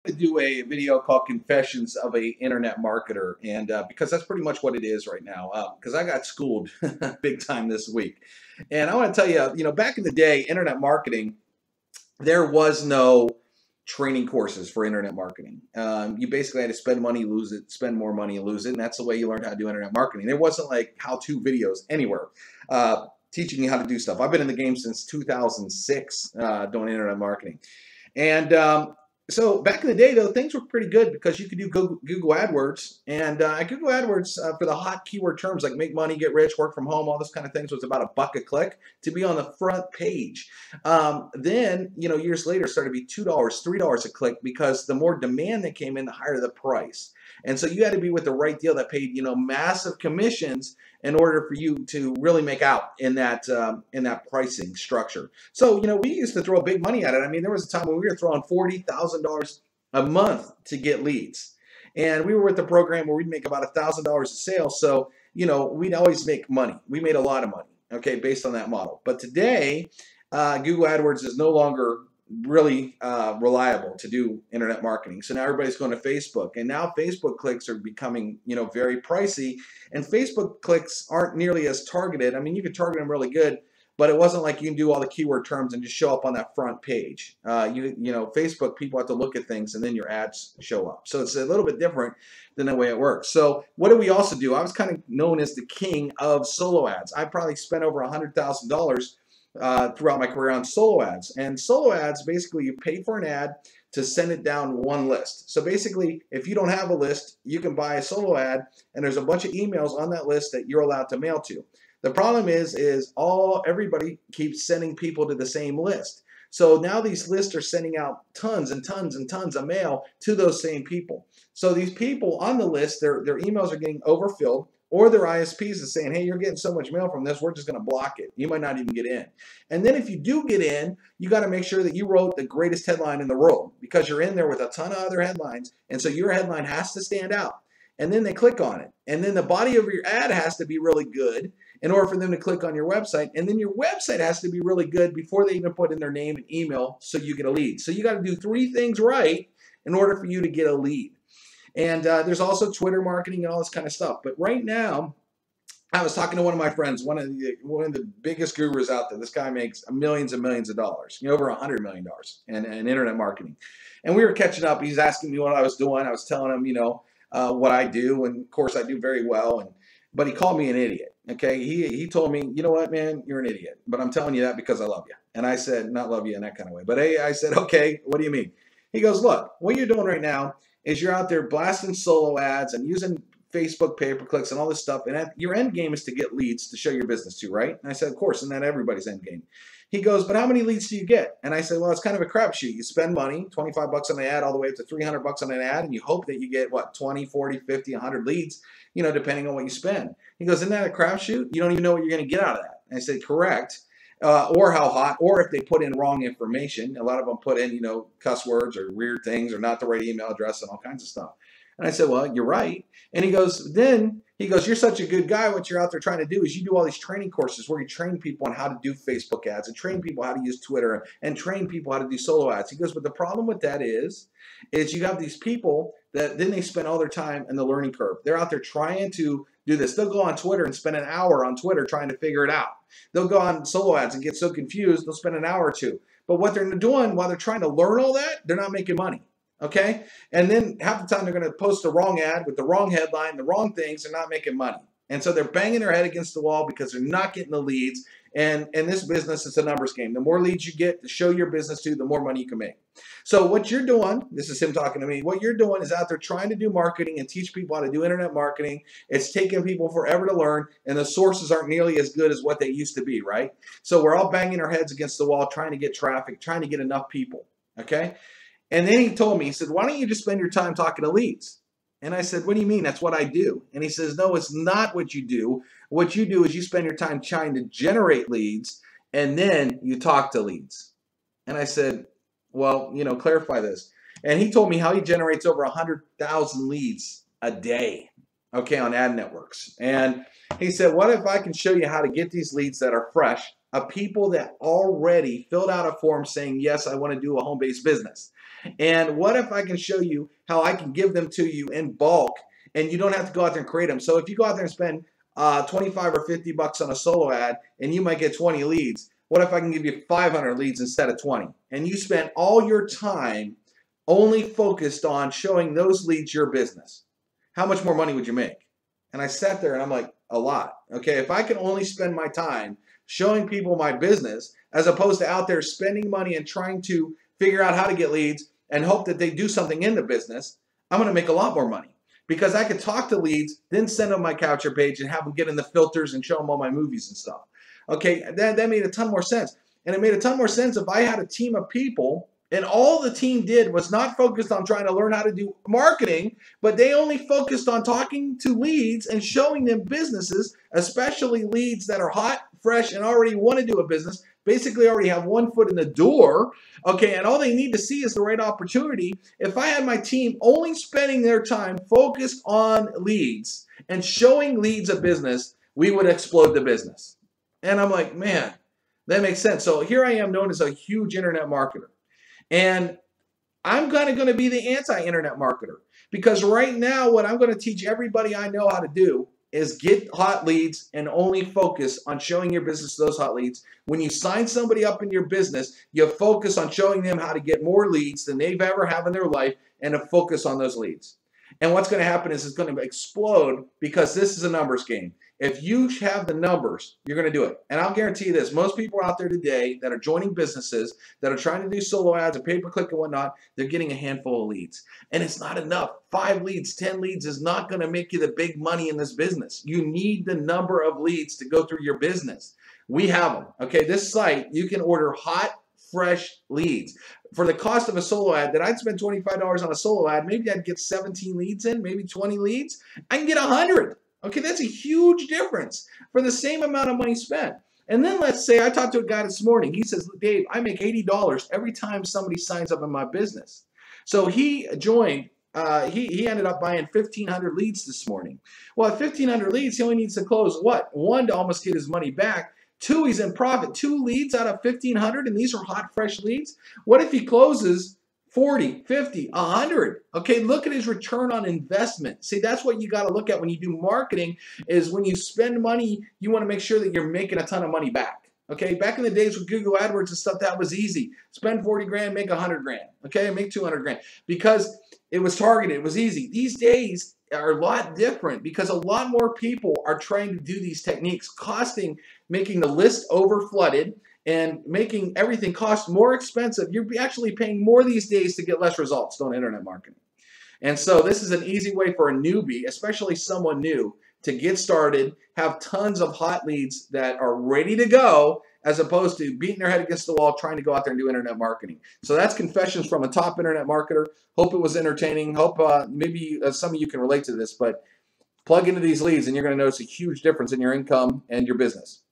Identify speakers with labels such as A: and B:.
A: To do a video called Confessions of a Internet Marketer, and because that's pretty much what it is right now, because I got schooled big time this week. And I want to tell you, back in the day, internet marketing, there was no training courses for internet marketing. You basically had to spend money, lose it, spend more money, lose it, and that's the way you learned how to do internet marketing. There wasn't like how-to videos anywhere teaching you how to do stuff. I've been in the game since 2006 doing internet marketing. And so back in the day, though, things were pretty good because you could do Google AdWords. And Google AdWords for the hot keyword terms like make money, get rich, work from home, all this kind of things was about $1 a click to be on the front page. Then, years later, it started to be $2, $3 a click because the more demand that came in, the higher the price. And so you had to be with the right deal that paid, massive commissions in order for you to really make out in that pricing structure. So, we used to throw big money at it. I mean, there was a time when we were throwing $40,000 a month to get leads. And we were with the program where we'd make about $1,000 a sale. So, we'd always make money. We made a lot of money, okay, based on that model. But today, Google AdWords is no longer really reliable to do internet marketing. So now everybody's going to Facebook, and now Facebook clicks are becoming, very pricey, and Facebook clicks aren't nearly as targeted. I mean, you could target them really good, but it wasn't like you can do all the keyword terms and just show up on that front page. Facebook, people have to look at things and then your ads show up. So it's a little bit different than the way it works. So what do we also do? I was kind of known as the king of solo ads. I probably spent over $100,000 throughout my career on solo ads. And solo ads, basically you pay for an ad to send it down one list. So basically, if you don't have a list, you can buy a solo ad, and there's a bunch of emails on that list that you're allowed to mail to. The problem is everybody keeps sending people to the same list. So now these lists are sending out tons and tons and tons of mail to those same people. So these people on the list, their emails are getting overfilled, or their ISPs is saying, hey, you're getting so much mail from this, we're just going to block it. You might not even get in. And then if you do get in, you got to make sure that you wrote the greatest headline in the world, because you're in there with a ton of other headlines. And so your headline has to stand out. And then they click on it. And then the body of your ad has to be really good in order for them to click on your website. And then your website has to be really good before they even put in their name and email so you get a lead. So you got to do 3 things right in order for you to get a lead. And there's also Twitter marketing and all this kind of stuff. But right now, I was talking to one of my friends, one of the biggest gurus out there. This guy makes millions and millions of dollars, over $100 million in internet marketing. And we were catching up. He's asking me what I was doing. I was telling him, what I do. And of course, I do very well. But he called me an idiot. Okay, he told me, you know what, man, you're an idiot. But I'm telling you that because I love you. And I said, not love you in that kind of way. But I said, okay, what do you mean? He goes, look, what you're doing right now is you're out there blasting solo ads and using Facebook pay-per-clicks and all this stuff, and your end game is to get leads to show your business to, right? And I said, of course, and that's everybody's end game. He goes, but how many leads do you get? And I said, well, it's kind of a crapshoot. You spend money, 25 bucks on an ad all the way up to 300 bucks on an ad, and you hope that you get, 20, 40, 50, 100 leads, depending on what you spend. He goes, isn't that a crapshoot? You don't even know what you're going to get out of that. And I said, correct. Or how hot, or if they put in wrong information. A lot of them put in, cuss words or weird things or not the right email address and all kinds of stuff. And I said, well, you're right. And he goes, you're such a good guy. What you're out there trying to do is you do all these training courses where you train people on how to do Facebook ads and train people how to use Twitter and train people how to do solo ads. He goes, but the problem with that is you have these people that then they spend all their time in the learning curve. They're out there trying to do this. They'll go on Twitter and spend an hour on Twitter trying to figure it out. They'll go on solo ads and get so confused, they'll spend an hour or two. But what they're doing while they're trying to learn all that, they're not making money. Okay? And then half the time they're going to post the wrong ad with the wrong headline, the wrong things, they're not making money. And so they're banging their head against the wall because they're not getting the leads. And in this business, it's a numbers game. The more leads you get to show your business to, the more money you can make. So what you're doing, this is him talking to me, what you're doing is out there trying to do marketing and teach people how to do internet marketing. It's taking people forever to learn, and the sources aren't nearly as good as what they used to be, right? So we're all banging our heads against the wall trying to get traffic, trying to get enough people, okay? And then he told me, he said, why don't you just spend your time talking to leads? And I said, what do you mean? That's what I do. And he says, no, it's not what you do. What you do is you spend your time trying to generate leads, and then you talk to leads. And I said, well, clarify this. And he told me how he generates over 100,000 leads a day, okay, on ad networks. And he said, what if I can show you how to get these leads that are fresh, of people that already filled out a form saying, yes, I want to do a home-based business. And what if I can show you how I can give them to you in bulk and you don't have to go out there and create them? So if you go out there and spend 25 or 50 bucks on a solo ad and you might get 20 leads, what if I can give you 500 leads instead of 20? And you spend all your time only focused on showing those leads your business. How much more money would you make? And I sat there and I'm like, a lot. Okay, if I can only spend my time showing people my business as opposed to out there spending money and trying to figure out how to get leads and hope that they do something in the business, I'm going to make a lot more money because I could talk to leads, then send them my Coucher page and have them get in the filters and show them all my movies and stuff. Okay, that made a ton more sense. And it made a ton more sense if I had a team of people and all the team did was not focused on trying to learn how to do marketing, but they only focused on talking to leads and showing them businesses, especially leads that are hot, fresh, and already want to do a business, basically already have one foot in the door, okay, and all they need to see is the right opportunity. If I had my team only spending their time focused on leads and showing leads a business, we would explode the business. And I'm like, man, that makes sense. So here I am known as a huge internet marketer. And I'm kind of going to be the anti-internet marketer because right now what I'm going to teach everybody I know how to do is get hot leads and only focus on showing your business those hot leads. When you sign somebody up in your business, you focus on showing them how to get more leads than they've ever have in their life and to focus on those leads. And what's going to happen is it's going to explode because this is a numbers game. If you have the numbers, you're going to do it. And I'll guarantee you this. Most people out there today that are joining businesses, that are trying to do solo ads and pay-per-click and whatnot, they're getting a handful of leads. And it's not enough. 5 leads, 10 leads is not going to make you the big money in this business. You need the number of leads to go through your business. We have them. Okay, this site, you can order hot, fresh leads. For the cost of a solo ad, that I'd spend $25 on a solo ad, maybe I'd get 17 leads in, maybe 20 leads. I can get 100. Okay, that's a huge difference for the same amount of money spent. And then let's say I talked to a guy this morning. He says, Dave, I make $80 every time somebody signs up in my business. So he joined, he ended up buying 1,500 leads this morning. Well, at 1,500 leads, he only needs to close what? 1 to almost get his money back. 2, he's in profit. 2 leads out of 1,500, and these are hot, fresh leads. What if he closes 40, 50, 100? Okay, look at his return on investment. See, that's what you got to look at when you do marketing is when you spend money, you want to make sure that you're making a ton of money back. Okay, back in the days with Google AdWords and stuff, that was easy. Spend 40 grand, make 100 grand. Okay, make 200 grand because it was targeted. It was easy. These days are a lot different because a lot more people are trying to do these techniques, making the list over flooded and making everything cost more expensive. You're actually paying more these days to get less results on internet marketing. And so this is an easy way for a newbie, especially someone new, to get started, have tons of hot leads that are ready to go, as opposed to beating their head against the wall trying to go out there and do internet marketing. So that's Confessions from a Top Internet Marketer. Hope it was entertaining. Hope maybe some of you can relate to this, but plug into these leads and you're going to notice a huge difference in your income and your business.